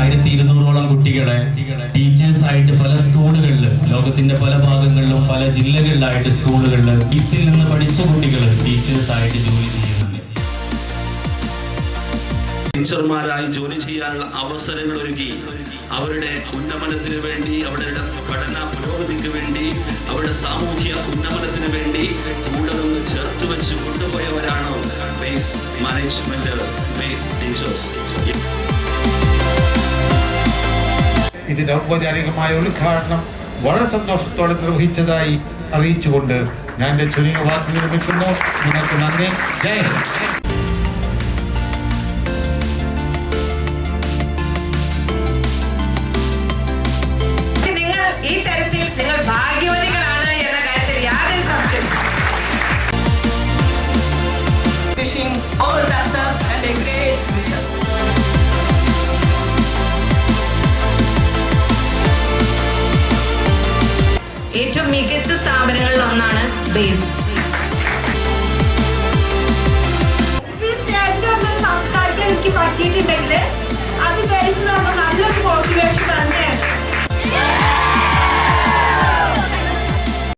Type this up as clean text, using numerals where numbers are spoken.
1200ഓളം കുട്ടികളെ ടീച്ചേഴ്സ് ആയിട്ട് പല സ്കൂളുകളിൽ, ലോകത്തിന്റെ പല ഭാഗങ്ങളിലും പല ജില്ലകളിലായിട്ട് സ്കൂളുകളിൽ ബേസിൽ നിന്ന് പഠിച്ച കുട്ടികൾ ടീച്ചേഴ്സ് ആയിട്ട് ജോലി ചെയ്യുന്നുണ്ട്. ടീച്ചർമാരായി ജോലി ചെയ്യാനുള്ള അവസരങ്ങൾ ഒരുക്കി അവരുടെ ഉന്നമനത്തിന് വേണ്ടി, അവരുടെ പഠന പുരോഗതിക്ക് വേണ്ടി, അവരുടെ സാമൂഹ്യ ഉന്നമനത്തിന് വേണ്ടി കൂടെ നിന്ന് ചേർത്ത് വെച്ച് കൊണ്ടുപോയവരാണ് ബേസ് മാനേജ്മെന്റ്, ബേസ് ടീച്ചേഴ്സ്. ഇതിന്റെ ഔപചാരികമായ ഉദ്ഘാടനം വളരെ സന്തോഷത്തോടെ നിർവഹിച്ചതായി അറിയിച്ചുകൊണ്ട് ഞാൻ എന്റെ ചുരുങ്ങിയ വാക്കുകൾ നിർമ്മിക്കുന്നു. നിങ്ങൾക്ക് നന്ദി. ജയ് ഹിന്ദ്. ഈ തരത്തിൽ നിങ്ങൾ ഭാഗ്യവതികളാണ് എന്ന കാര്യത്തിൽ യാതൊരു സംശയമില്ല. Wishing all success and a great future. ഏറ്റവും മികച്ച സ്ഥാപനങ്ങളിൽ ഒന്നാണ് ബേസ്.